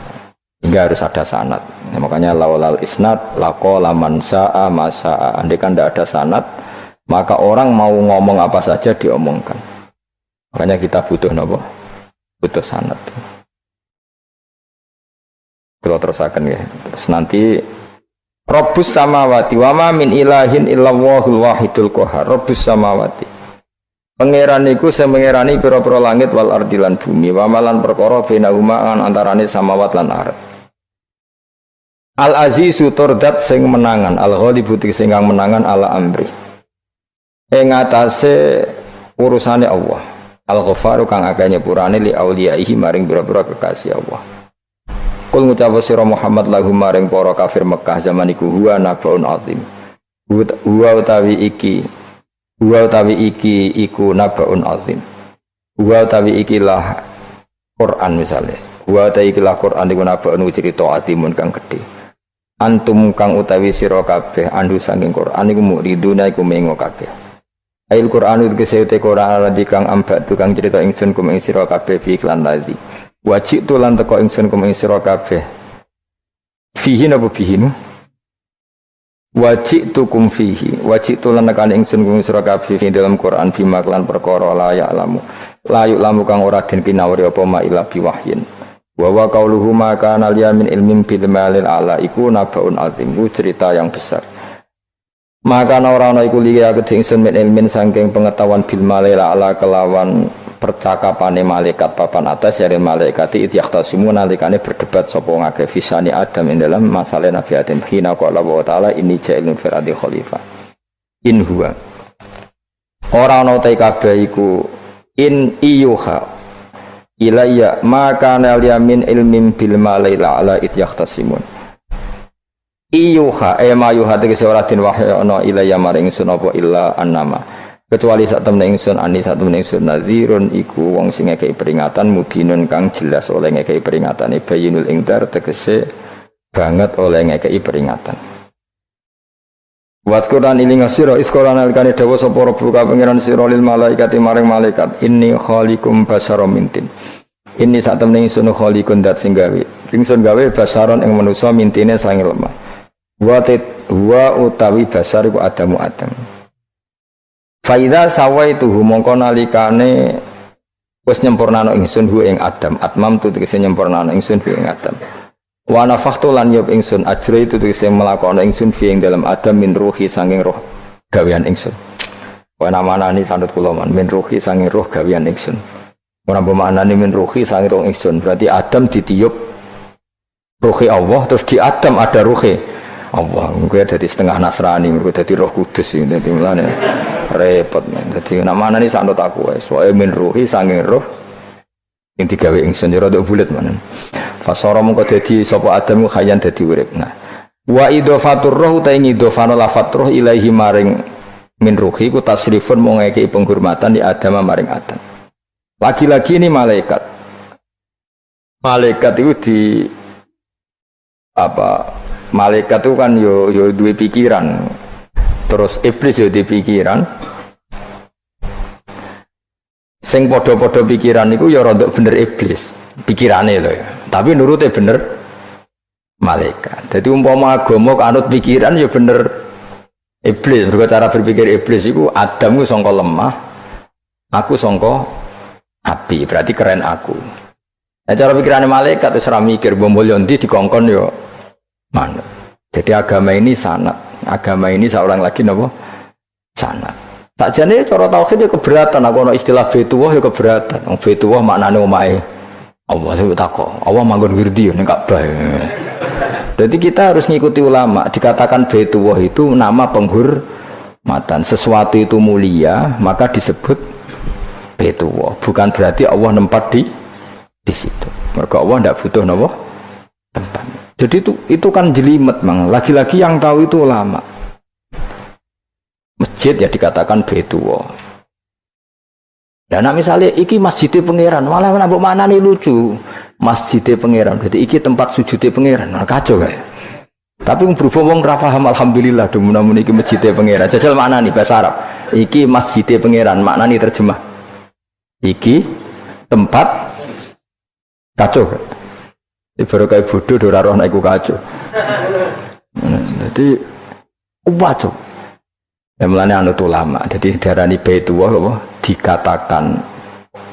Hingga harus ada sanad. Ya, makanya laulal isnad laqala man sa'a ma sa'a. Andai kan enggak ada sanad, maka orang mau ngomong apa saja diomongkan. Makanya kita butuh apa? Butuh sanad. Kalau terusakan ya. Terus nanti Rabbus samawati wa ma min ilahin illallahul wahidul qahar. Rabbus samawati. Pangeran iku sing mengerani pira-pira langit wal ardi lan bumi, wa malan perkara bainahuma antarane samawat lan ardh. Al azizu turdat sing menangan, al ghalibu sing kang menangan ala amri. Ing atase urusane Allah. Al-Ghafaru kang akeh nyepurane li auliyaihi maring pira-pira kekasih Allah. Kul ngucap sira Muhammad lahum maring para kafir Mekah zaman iku huwa nabaun azim. Huwa utawi iki iku nabaun azim. Huwa utawi iki lah Quran misale. Huwa utawi iki lah Quran iku nabaun cerita azimun kang gedhe. Antum kang utawi sira kabeh andu saking Quran iku muriduna iku mengo kabeh. Ail Quran itu kesehute Quran lagi kang ambak tukang cerita ingsun kum ing sira kabeh fi iklan lagi. Wajib tu lan teko ingsun kum ing sira kabeh. Fihi napa fihi? Wajib tu kum fihi. Wajib tu lan nekane ingsun kum sira kabeh fi dalam Quran bima klan perkara layak lamu. Layuk lamu kang ora den pinawri apa ma ila bi wahyin. Wa wa qauluhu ma kana liya min ilmin bil malil ala iku nabaun azim. Cerita yang besar. Maka ana iku liya kedhe ingsun min ilmin saking pengetahuan bil malaila ala kelawan percakapane malaikat papan atas dari malaikat ityaqtasimu nalikane berdebat sapa ngake fisani Adam ing dalam masalah Nabi Adam hina qala wa ta'ala inni ja'ilun fil ardi khalifah in huwa ora ana ta kabeh iku in iyuha ilayya maka yamin ilmin bil malaila ala ityaqtasimun iyuha ma yuha tegese ora den wahyu ana ilayya maring ingsun apa illa annama kecuali sak temne ingsun sak temne ingsun nadzirun iku wong sing ngekeki peringatan mudinun kang jelas oleh ngekeki peringatan bayinul ingdar tegese banget oleh ngekeki peringatan waskuran iling sira iskolan alikane dawa sapa rabbuka pangeran sira lil malaikati maring malaikat inni khaliqum basarum mintin inni sak temne ingsun khaliqun dat sing gawe ingsun gawe basaron ing manusa mintine sange lemah wa utawi basar iku Adamu Adam. Faidha sawaituhu mongko nalikane wis nyempurnano ingsun hu ing Adam. Atmam tu tegese nyempurnano ingsun hu ing Adam. Wa nafakhtu lan yub ingsun ajra itu tegese melakono ingsun fi ing dalam Adam min ruhi sanging roh gawean ingsun. Wa namanani sandut kula man min ruhi sanging roh gawean ingsun. Ora bermaknane min ruhi sanging roh ingsun. Berarti Adam ditiup ruhi Allah terus di Adam ada ruhi Allah, gue jadi setengah Nasrani, gue jadi Roh Kudus sih, jadi mulanya repot. Jadi nama ini sanut aku, soalnya min ruhi sanging roh yang digawe ingsun jero untuk bulat mana. Pas orang mau jadi sopo Adam khayan jadi urip. Nah, wa idofatur roh utai idofano lafat roh ilaihi maring min ruhi ku tasrifun mau ngekei penghormatan di Adam maring Adam. Lagi-lagi ini malaikat. Malaikat itu di apa? Malaikat itu kan yo dua pikiran, terus iblis yo di pikiran. Sing podo-podo pikiran itu ya rontok bener iblis, pikirannya loh. Tapi nurutnya bener malaikat. Jadi umpama agama kanut pikiran ya bener iblis. Berarti cara berpikir iblis itu Adam itu sangka lemah, aku sangka api. Berarti keren aku. Nah, cara pikirannya malaikat itu serah mikir bombol yondi dikongkon yo. Mana? Jadi agama ini sanat, agama ini seorang lagi napa? Sanat. Tak jane cara tauhid ya keberatan, aku ana istilah Baitullah ya keberatan. Wong Baitullah maknane omahe Allah itu takok. Allah manggon wirdi ning Ka'bah. Jadi kita harus ngikuti ulama. Dikatakan Baitullah itu nama penghormatan. Sesuatu itu mulia, maka disebut Baitullah. Bukan berarti Allah nempat di situ. Mergo Allah ndak butuh napa? Tempat. Jadi itu kan jelimet, mang. Lagi-lagi yang tahu itu ulama. Masjid ya dikatakan Baitullah. Dan misalnya iki masjidnya pangeran, malah nambah mana nih lucu. Masjidnya pangeran, jadi iki tempat sujudnya pangeran, nah, kacau kayak. Tapi berhubung ra paham alhamdulillah, demun-demun iki masjidnya pangeran. Jajal mana nih bahasa Arab? Iki masjidnya pangeran, makna nih terjemah. Iki tempat kacau kayak. Baru kayak bodoh dora roh naiku kacau. Jadi wajib. Yang melane anut ulama. Jadi darani Baitullah apa dikatakan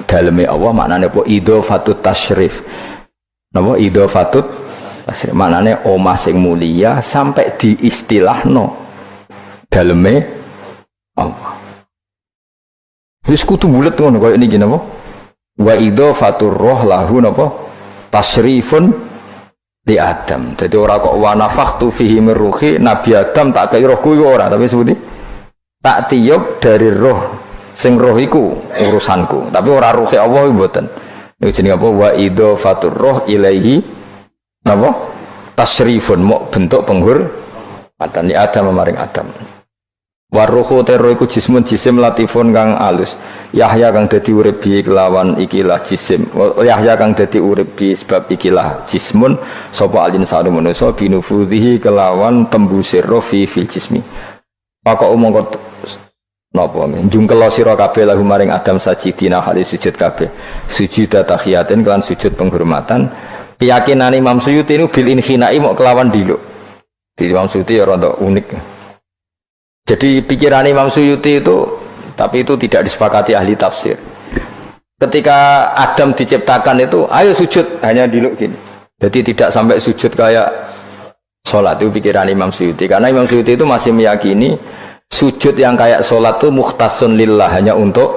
dalamnya Allah maknanya apa idhofatut tasyrif. Napa idhofatut tasyrif maknanya omah sing mulia sampai diistilahno dalamnya Allah. Wis kudu bulet ngono koyo niki napa? Wa idhofatur roh lahu napa? Tasrifun di Adam. Jadi orang kok wa nafakhtu fihi min ruhi Nabi Adam tak kaya rohku ora, tapi seperti tak tiup dari roh sing roh iku urusanku, tapi ora ruhi Allah mboten. Niku jenenge apa wa idhofatur roh ilaihi napa? Tasrifun mok bentuk penghormatan di Adam maring Adam. Waruhu tero iku jismun jisim latifun kang alus. Yahya kang dadi urip bi kelawan ikilah jisim. Yahya kang dadi urip bi sebab ikilah jismun sapa alin sanu manusa binufudhihi kelawan tembusir roh fi fil jismi. Maka umangka napa njungkel sira kabeh lahu maring Adam sajidina hale sujud kabeh. Sujud tahiyatin kelan sujud penghormatan. Keyakinan Imam Suyuti niku bil inhinai mok kelawan diluk. Di Imam Suyuti ya rada unik. Jadi pikiran Imam Suyuti itu, tapi itu tidak disepakati ahli tafsir. Ketika Adam diciptakan itu, ayo sujud, hanya diluk gini. Jadi tidak sampai sujud kayak sholat, itu pikiran Imam Suyuti. Karena Imam Suyuti itu masih meyakini sujud yang kayak sholat itu mukhtasun lillah, hanya untuk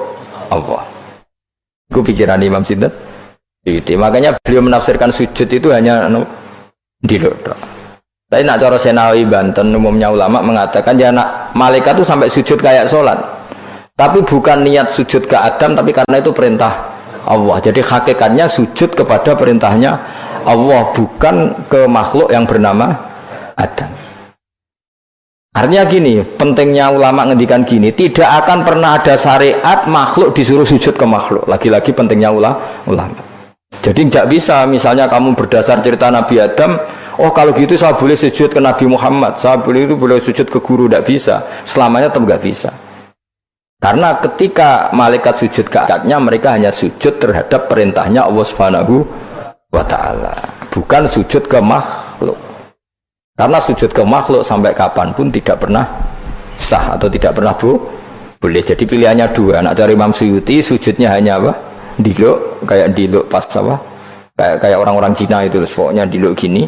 Allah. Itu pikiran Imam Sinten. Makanya beliau menafsirkan sujud itu hanya diluk. Tapi nak cara Senawi Banten umumnya ulama mengatakan ya nak malaikat itu sampai sujud kayak sholat. Tapi bukan niat sujud ke Adam, tapi karena itu perintah Allah. Jadi hakikatnya sujud kepada perintahnya Allah, bukan ke makhluk yang bernama Adam. Artinya gini, pentingnya ulama ngendikan gini, tidak akan pernah ada syariat makhluk disuruh sujud ke makhluk. Lagi-lagi pentingnya ulama. Jadi tidak bisa, misalnya kamu berdasar cerita Nabi Adam, oh kalau gitu saya boleh sujud ke Nabi Muhammad, saya boleh sujud ke guru, tidak bisa. Selamanya tetap nggak bisa. Karena ketika malaikat sujud ke akadnya, mereka hanya sujud terhadap perintahnya Allah Subhanahu wa Ta'ala, bukan sujud ke makhluk. Karena sujud ke makhluk sampai kapanpun tidak pernah sah atau tidak pernah boleh. Jadi pilihannya dua. Nak dari Imam Suyuti sujudnya hanya apa? Diluk, kayak diluk pas apa? Kayak orang-orang Cina itu, pokoknya diluk gini.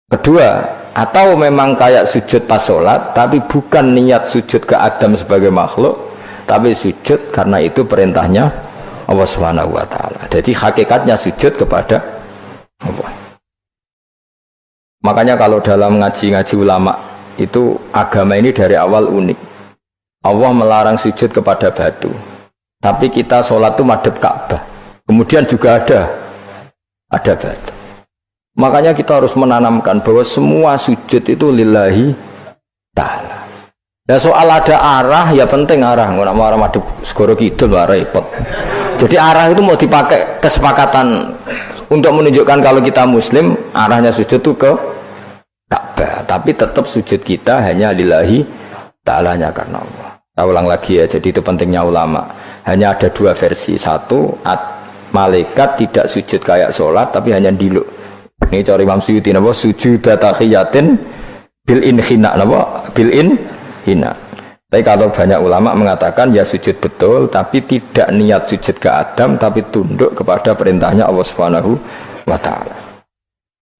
Kedua, atau memang kayak sujud pas sholat, tapi bukan niat sujud ke Adam sebagai makhluk, tapi sujud karena itu perintahnya Allah Subhanahu wa Ta'ala. Jadi hakikatnya sujud kepada Allah. Makanya kalau dalam ngaji-ngaji ulama itu agama ini dari awal unik. Allah melarang sujud kepada batu, tapi kita sholat itu madhep Ka'bah. Kemudian juga ada batu. Makanya kita harus menanamkan bahwa semua sujud itu lillahi ta'ala. Dan soal ada arah, ya penting arah. Nggak mau arah madhep segoro kidul, repot. Jadi arah itu mau dipakai kesepakatan untuk menunjukkan kalau kita muslim, arahnya sujud itu ke Ka'bah, tapi tetap sujud kita hanya lillahi ta'alanya karena Allah. Saya ulang lagi ya, jadi itu pentingnya ulama. Hanya ada dua versi. Satu, malaikat tidak sujud kayak sholat, tapi hanya diluk. Ini cara Imam Suyuti, sujud tahiyatin bil inhina, bil inhina. Tapi kalau banyak ulama mengatakan ya sujud betul, tapi tidak niat sujud ke Adam, tapi tunduk kepada perintahnya Allah Subhanahu wa Ta'ala.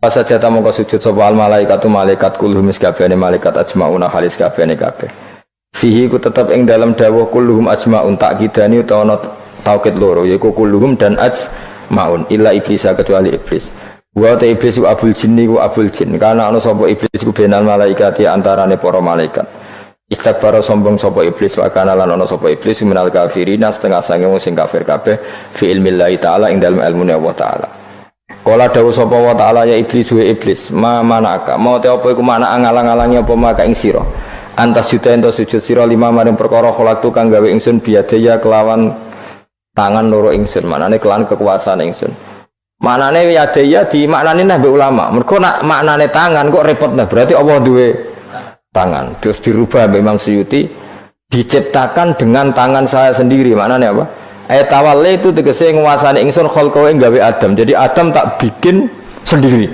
Saja tamu kau sujud soal malaikatu malaikat kulhum iskabene malaikat ajmauna halis kabene kabeh. Fihi ku tetap ing dalam dawuh kulhum ajmaun tak kidani utawa taukid loro yaiku kulhum dan ajmaun illa iblis kecuali iblis. Wa ta iblis ku abul jinni ku abul jin karena ana sapa iblis ku benal malaikati antarane para malaikat. Istakbara sombong sapa iblis wa kana lan ana sapa iblis minal kafirina setengah sange wong sing kafir kabeh fi ilmillahi taala ing dalem ilmune Allah taala. Kala dawuh sapa wa ta'ala ya iblis wa iblis ma manaka mau te apa iku mana ngalang-alangi apa maka ing sira antas juta ento sujud sira lima maring perkara kholaqtu kang gawe ingsun biadaya kelawan tangan loro ingsun manane kelawan kekuasaan ingsun manane yadaya di maknane nang ulama mergo nak maknane tangan kok repot nah berarti Allah duwe tangan terus dirubah Imam Suyuti diciptakan dengan tangan saya sendiri maknane apa tawalli itu tegese nguasani ingsun khalqawe gawe Adam. Jadi Adam tak bikin sendiri.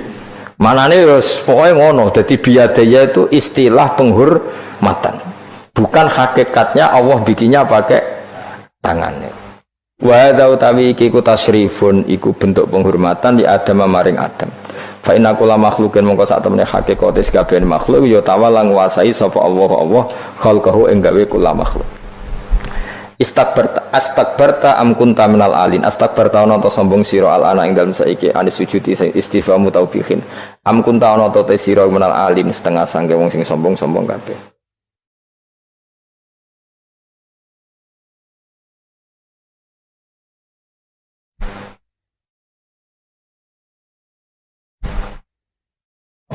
Manane wis pokoke ngono. Dadi biadaya itu istilah penghormatan. Bukan hakikatnya Allah bikinnya pakai tangannya. Wa hadza utawi iki ku tasyrifun iku bentuk penghormatan di Adam maring Adam. Fa inna kulla makhluqin mongko sak temene hakikate kabeh makhluk ya tawala nguasai sapa Allah khalqahu ing gawe kula makhluk. Astakbarta am kunta minal alin astakbarta ana ta sombong sira al ana ing dalem saiki anis sujudi istifamu taubihin am kunta ana ta sira minal alin setengah sangge wong sing sombong-sombong kabeh.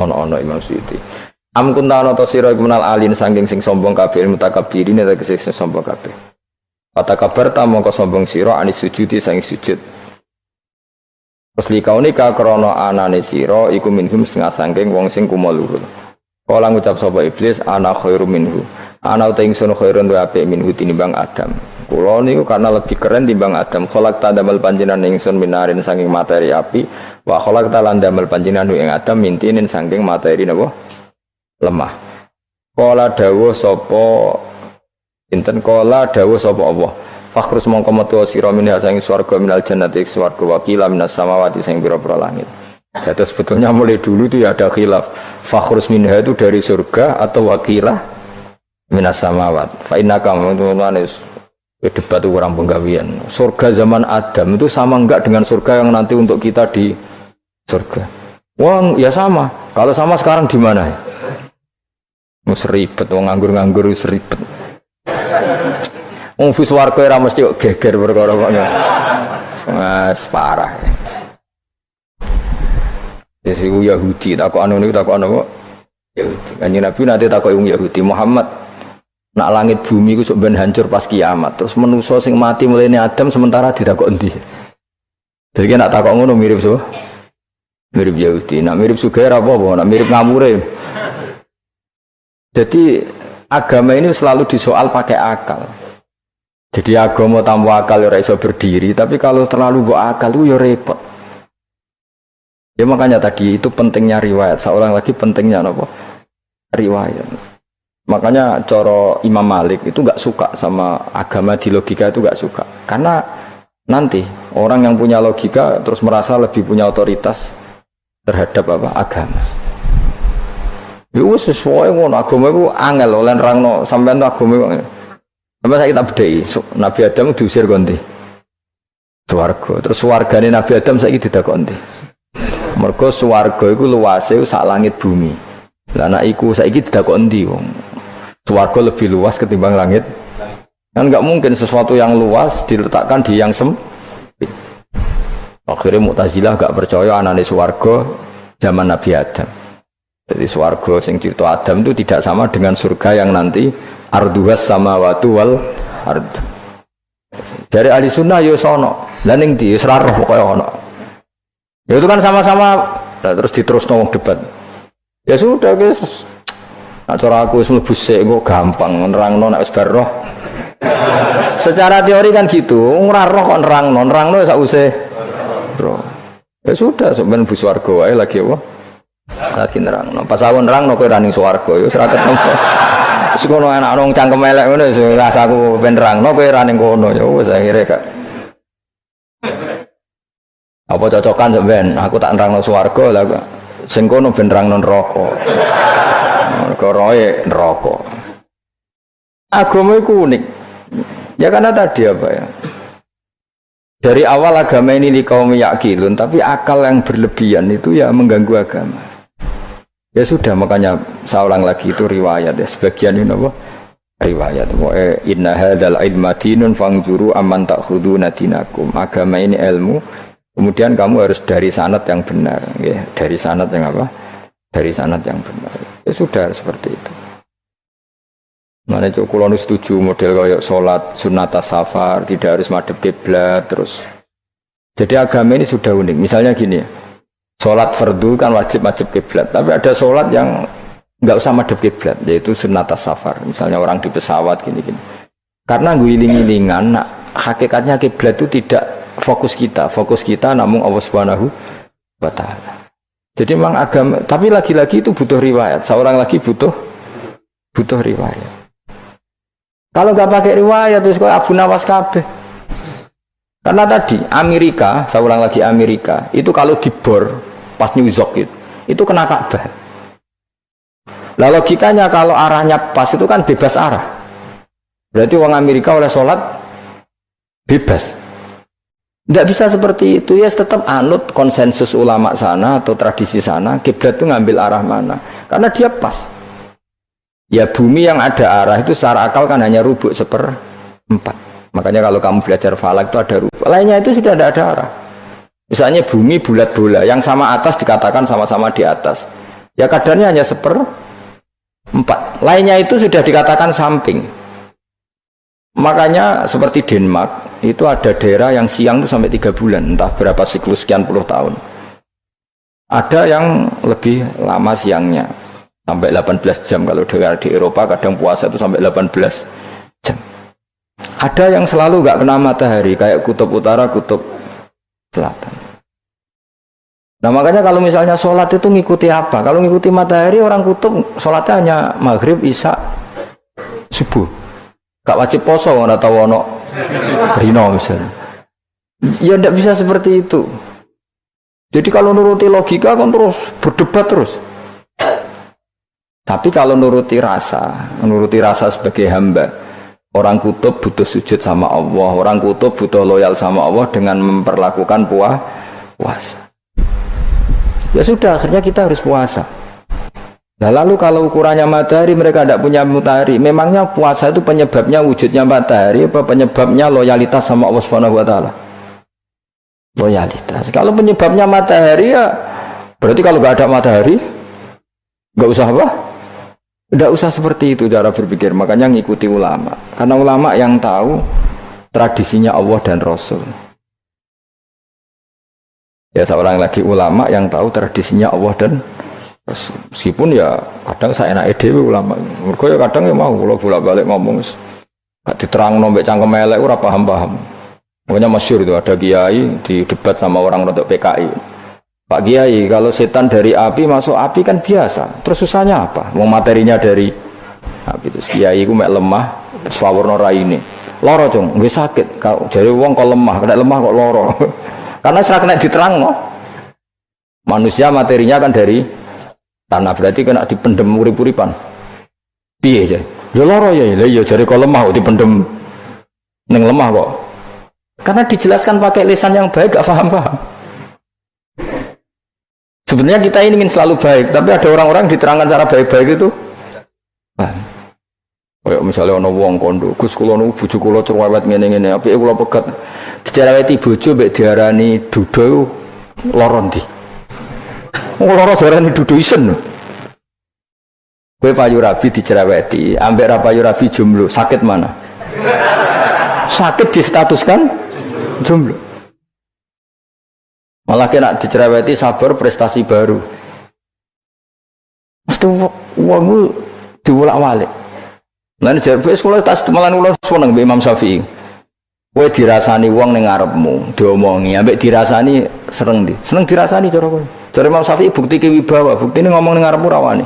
Ono Imam Suyuti am kunta ana ta sira minal alin sanging sing sombong kabeh mutakabbirin tegese sing sombong kabeh. Kata kabar tamu kau sombong siro anis sujudi sang sujud. Pesli kau nikah krono anane siro iku minhum setengah sangking wong sing kumaluhur. Kala ngucap sapa iblis ana khairu minhu. Ana uta ingsun khairun wa apik minhu tinimbang Adam. Kula niku karena lebih keren timbang Adam. Kholak ta damel panjenengan ingsun minarin saking materi api wa kholak ta lan damel panjenengan ing Adam mintinin saking materi napa lemah. Kala dawuh sapa inten kala dawuh sapa Allah fakhrus mongko metu sira minha sang swarga minal jannati swarga wakila minas samawati sing pira-pira langit. Jadi sebetulnya mulai dulu itu ya ada khilaf fakhrus minha itu dari surga atau wakilah minas samawat. Fa innaka manunis debat itu kurang penggawian. Surga zaman Adam itu sama enggak dengan surga yang nanti untuk kita di surga? Wong ya sama. Kalau sama sekarang di mana ya? Mus ribet, wong nganggur-nganggur wis ribet. Wong bus warga ora mesti kok geger perkara kok. Mas parah. Ya si Yahudi takok anu niku takok anu kok. Yahudi. Kanjeng Nabi nanti takok wong Yahudi, Muhammad nak langit bumi ku sok ben hancur pas kiamat. Terus manusa sing mati mulane Adam sementara ditakok endi. Jadi nak takok ngono mirip so. Mirip Yahudi. Nak mirip sugih apa apa, nak mirip ngamure. Jadi agama ini selalu disoal pakai akal. Jadi agama tanpa akal ora iso berdiri, tapi kalau terlalu bawa akal itu ya repot. Ya makanya tadi itu pentingnya riwayat. Seorang lagi pentingnya apa? Riwayat. Makanya coro Imam Malik itu nggak suka sama agama di logika itu nggak suka. Karena nanti orang yang punya logika terus merasa lebih punya otoritas terhadap apa? Agama. Itu sesuai ngono agama itu angel oleh nerangno sampean tuh agama itu. Sampai saya kita bedai, Nabi Adam diusir konti swarga. Terus swargane Nabi Adam saiki didakoni. Mergo swarga iku luase sak langit bumi. Lah nek iku saiki didakoni ndi wong. Swarga lebih luas ketimbang langit. Kan enggak mungkin sesuatu yang luas diletakkan di yang sempit. Akhirnya Mu'tazilah enggak percaya anane swarga zaman Nabi Adam. Jadi swarga sing cerita Adam itu tidak sama dengan surga yang nanti arduhas samawati wal ard. Dari ahli sunnah yo sono, lan ning ndi wis ra roh pokoke ono. Ya itu kan sama-sama terus diterusno wong debat. Ya sudah guys. Nah, cara aku wis mlebu sik kok gampang nerangno nek wis bar roh. Secara teori kan gitu, ora roh kok nerangno sak usih roh. Ya sudah sampeyan bu swarga wae lagi apa? Lagi nerangno. Pas aku nerangno kowe ra ning swarga ya wis ra ketemu. Wis ngono anak nang cangkem elek ngono wis rasaku ben nerangno kowe ra ning kono ya wis akhire gak. Apa cocokan sampean? Aku tak nerangno swarga lah sing kono ben nerangno neraka. Mergo roe neraka. Agama itu unik. Ya karena tadi apa ya? Dari awal agama ini kaum yakilun, tapi akal yang berlebihan itu ya mengganggu agama. Ya sudah, makanya seorang lagi itu riwayat ya, sebagian ini apa? Riwayat. Inna hadzal ilma dinun fangzuru amman ta'khuduna dinakum. Agama ini ilmu, kemudian kamu harus dari sanad yang benar, ya. Dari sanad yang apa? Dari sanad yang benar. Ya sudah seperti itu. Mana cok kulo nu setuju model kayak sholat sunnatas safar, tidak harus madhep kiblat terus. Jadi agama ini sudah unik. Misalnya gini, sholat fardu kan wajib kiblat, tapi ada sholat yang nggak usah madhep kiblat, yaitu sunnatas safar. Misalnya orang di pesawat gini-gini. Karena guling-gilingan, nah, hakikatnya kiblat itu tidak fokus kita namun Allah Subhanahu wa Ta'ala. Jadi memang agama, tapi lagi-lagi itu butuh riwayat. Seorang lagi butuh riwayat. Kalau nggak pakai riwayat terus kok Abu Nawas kabeh. Karena tadi Amerika, saya ulang lagi Amerika, itu kalau dibor pas New York itu kena Ka'bah. Lah logikanya kalau arahnya pas itu kan bebas arah. Berarti orang Amerika oleh sholat bebas. Tidak bisa seperti itu ya, tetap anut konsensus ulama sana atau tradisi sana, kiblat itu ngambil arah mana? Karena dia pas. Ya bumi yang ada arah itu secara akal kan hanya rubuk 1/4. Makanya kalau kamu belajar falak itu ada rubuk. Lainnya itu sudah tidak ada arah. Misalnya bumi bulat bola, yang sama atas dikatakan sama-sama di atas. Ya kadarnya hanya 1/4. Lainnya itu sudah dikatakan samping. Makanya seperti Denmark itu ada daerah yang siang itu sampai 3 bulan, entah berapa siklus sekian puluh tahun. Ada yang lebih lama siangnya, sampai 18 jam. Kalau di Eropa kadang puasa itu sampai 18 jam. Ada yang selalu nggak kena matahari, kayak kutub utara, kutub selatan. Nah makanya kalau misalnya sholat itu ngikuti apa? Kalau ngikuti matahari, orang kutub sholatnya hanya maghrib, isya, subuh. Gak wajib poso, nggak tahu ono rino misalnya. Ya tidak bisa seperti itu. Jadi kalau nuruti logika kan terus berdebat terus. Tapi kalau nuruti rasa sebagai hamba, orang kutub butuh sujud sama Allah, orang kutub butuh loyal sama Allah dengan memperlakukan puasa. Ya sudah, akhirnya kita harus puasa. Nah, lalu kalau ukurannya matahari, mereka tidak punya matahari. Memangnya puasa itu penyebabnya wujudnya matahari, apa penyebabnya loyalitas sama Allah Subhanahu wa taala? Loyalitas. Kalau penyebabnya matahari, ya berarti kalau nggak ada matahari, nggak usah apa? Nggak usah seperti itu cara berpikir. Makanya ngikuti ulama. Karena ulama yang tahu tradisinya Allah dan Rasul. Ya seorang lagi ulama yang tahu tradisinya Allah dan Rasul. Meskipun ya kadang saya enak dewe ulama. Mereka ya kadang ya mau kalau bolak-balik ngomong. Gak diterang nombek cangkem elek ora paham-paham. Makanya masyhur itu ada kiai di debat sama orang rodok PKI. Pak Kiai, kalau setan dari api masuk api kan biasa. Terus susahnya apa? Mau materinya dari api. Terus Kiai ku mek lemah, swawarna raine. Loro dong, nggih sakit. Kalau jare wong kok lemah, kena lemah kok loro. Karena serak kena diterangno. Manusia materinya kan dari tanah, berarti kena dipendem urip-uripan. Piye aja? Ya loro ya, lha ya jare kok lemah kok dipendem ning lemah kok. Karena dijelaskan pakai lisan yang baik gak paham-paham. Sebenarnya kita ini ingin selalu baik, tapi ada orang-orang diterangkan cara baik-baik itu. Kayak misalnya ana wong kondo, Gus kula niku bojo kula cerewet ngene-ngene, apike kula pegat. Dicereweti bojo mbek diarani duda lara ndi? Lara diarani duda isen. Kowe payu rabi dicereweti, ambek ra payu rabi jomblo, sakit mana? Sakit distatuskan jomblo. Malah kena dicereweti sabar prestasi baru. Mesti wong diwolak-walik. Lan jarpe sekolah tas malan kula seneng mbek Imam Syafi'i. Kowe dirasani wong ning ngarepmu, diomongi ambek dirasani seneng ndi? Seneng dirasani cara kowe. Cara Imam Syafi'i bukti wibawa, buktine ngomong ning ngarepmu ra wani.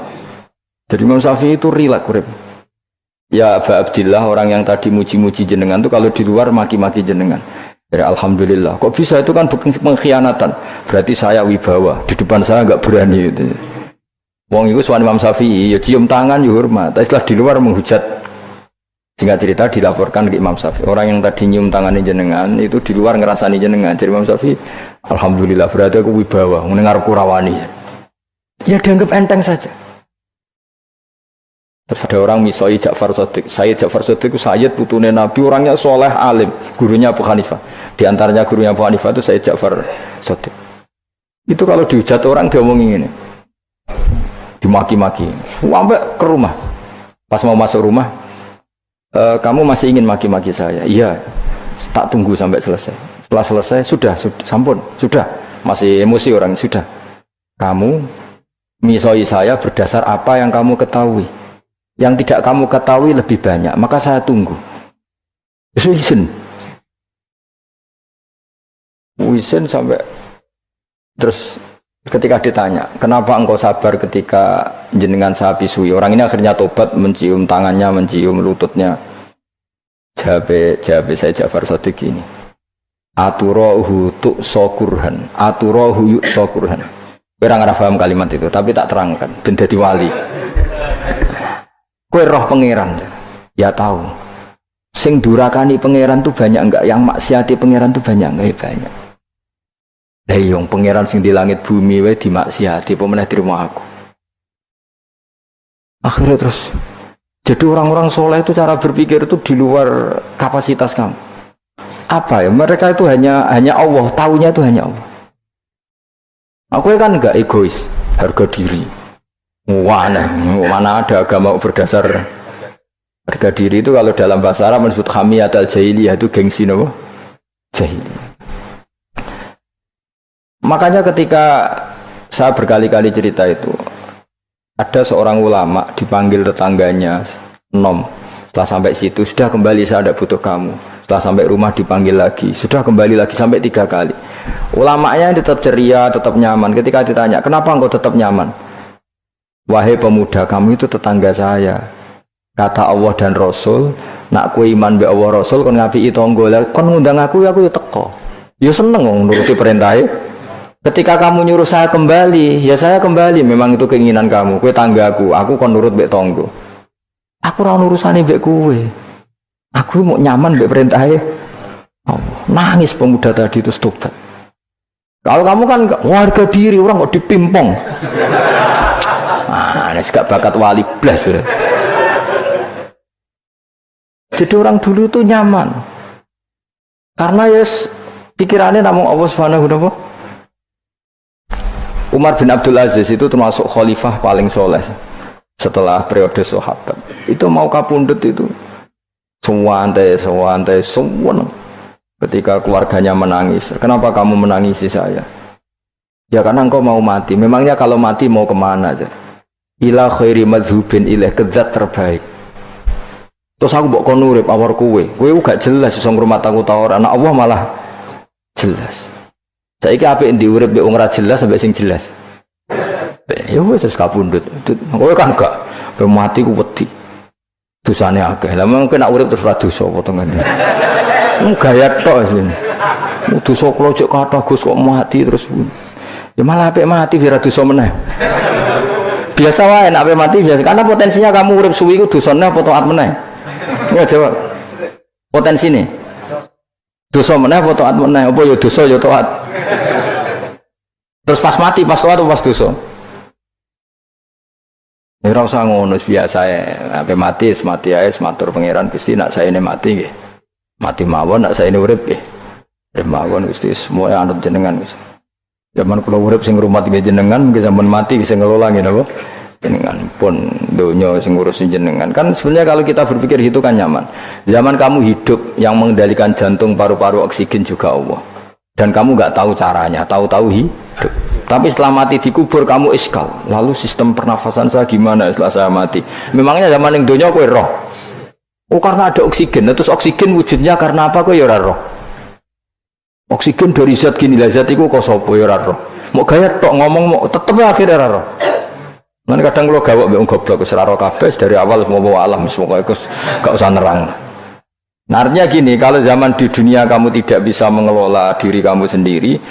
Jadi Imam Syafi'i itu rileks urip. Ya Aba Abdillah, orang yang tadi muji-muji jenengan itu kalau di luar maki-maki jenengan. Ya, alhamdulillah. Kok bisa itu kan bukti pengkhianatan. Berarti saya wibawa. Di depan saya enggak berani gitu. Wong itu suami Imam Syafi'i, ya cium tangan ya hormat. Tapi setelah di luar menghujat. Singkat cerita dilaporkan ke Imam Syafi'i. Orang yang tadi nyium tangan jenengan itu di luar ngerasani jenengan. Jadi Imam Syafi'i, alhamdulillah berarti aku wibawa. Mendengar kurawani. Ya dianggap enteng saja. Terus ada orang misoi Ja'far Shadiq. Sayyid Ja'far Shadiq itu Sayyid putune Nabi, orangnya soleh alim. Gurunya Abu Hanifah. Di antaranya gurunya Abu Hanifah itu Sayyid Ja'far Shadiq. Itu kalau dihujat orang dia ngomongin ini. Dimaki-maki. Sampai ke rumah. Pas mau masuk rumah, kamu masih ingin maki-maki saya? Iya. Tak tunggu sampai selesai. Setelah selesai, sudah, sampun, sudah. Masih emosi orang, sudah. Kamu misoi saya berdasar apa yang kamu ketahui. Yang tidak kamu ketahui lebih banyak, maka saya tunggu. Wisen sampai terus ketika ditanya, kenapa engkau sabar ketika jenengan saya pisui? Orang ini akhirnya tobat, mencium tangannya, mencium lututnya. Jawab saya Ja'far Shadiq ini. Aturahu tu'sokurhan, aturahu yu'sokurhan. Orang nggak paham kalimat itu, tapi tak terangkan. Ben dadi wali. Kowe roh pangeran, ya tahu. Sing durakani pangeran tuh banyak enggak? Yang maksiati pangeran tuh banyak enggak? Ya banyak. Lah yang pangeran sing di langit bumi wae dimaksiati, apa meneh terima aku. Akhirnya terus. Jadi orang-orang soleh itu cara berpikir itu di luar kapasitas kamu. Apa ya? Mereka itu hanya Allah, taunya itu hanya Allah. Aku kan enggak egois, harga diri. Mana ada agama berdasar harga diri itu kalau dalam bahasa Arab disebut hamiyat al-jahiliyah, itu gengsi apa? Jahiliyah. Makanya ketika saya berkali-kali cerita itu, ada seorang ulama dipanggil tetangganya, Nom, setelah sampai situ, sudah kembali saya tidak butuh kamu. Setelah sampai rumah dipanggil lagi, sudah kembali lagi sampai 3 kali. Ulamanya tetap ceria, tetap nyaman. Ketika ditanya, kenapa engkau tetap nyaman? Wahai pemuda, kamu itu tetangga saya. Kata Allah dan Rasul, nak ku iman be Allah Rasul kon ngapi tangga, kon ngundang aku ya teko. Ya seneng wong nuruti perintahnya Ketika kamu nyuruh saya kembali, ya saya kembali. Memang itu keinginan kamu. Kue tanggaku, aku kon nurut mbek tonggo. Aku ora urusane mbek kowe. Aku mau nyaman mbek perintahe. Oh, nangis pemuda tadi itu tobat. Kalau kamu kan warga diri, orang kok dipimpong. Ah, ini gak bakat wali blas sudah. Jadi orang dulu itu nyaman. Karena yes pikirannya namun Allah Subhanahu wa ta'ala. Umar bin Abdul Aziz itu termasuk khalifah paling soleh setelah periode sahabat. Itu mau kapundhut itu sewantai. Ketika keluarganya menangis, kenapa kamu menangisi saya? Ya karena engkau mau mati. Memangnya kalau mati mau kemana aja? Ila khairi madhubin ilaih, ke zat terbaik. Terus aku mbok kon urip awar kowe gak jelas iso ngrumat aku ta ora. Anak Allah malah jelas. Saiki apik ndi urip mbek wong ora jelas sampai sing jelas. Ya wis kapundhut. Kowe kan gak mati ku wedi. Dosane akeh. Lah mungkin nek urip terus ra dosa apa to ngene. Gaya tok wis. Dosa kula cek kathah Gus kok mati terus. Ya malah apik mati biar dosa meneh. Biasa wae nek apik mati biasa. Karena potensinya kamu urip suwi ku dosane apa taat meneh. Ya jawab. Potensine. Dosa meneh apa taat meneh? Apa ya dosa ya taat. Terus pas mati, pas taat pas dosa. Ya ora usah ngono biasa ae. Ape mati, mati ae matur pangeran Gusti nak saene mati nggih. Mati mawon nak saene urip nggih. Mawon Gusti semua anut jenengan Gusti. Zaman kula urip sing ngrumat jenengan, mungkin zaman mati bisa ngelola nggih napa? Jenengan pun donya sing ngurusin jenengan. Kan sebenarnya kalau kita berpikir itu kan nyaman. Zaman kamu hidup yang mengendalikan jantung, paru-paru, oksigen juga Allah. Dan kamu nggak tahu caranya, tahu-tahu hidup. Tapi setelah mati dikubur kamu iskal. Lalu sistem pernafasan saya gimana setelah saya mati? Memangnya zaman yang donya kowe roh. Oh karena ada oksigen. Terus oksigen wujudnya karena apa kowe ya ora roh? Oksigen dari zat gini lah, zat iku kok sapa ya ora roh. Mau gaya tok ngomong mau tetep akhirnya ora roh. Mana kadang kalau gawak mbek goblok wis ora roh kabeh dari awal mau alam semua iku gak usah nerang. Nah, artinya gini, kalau zaman di dunia kamu tidak bisa mengelola diri kamu sendiri,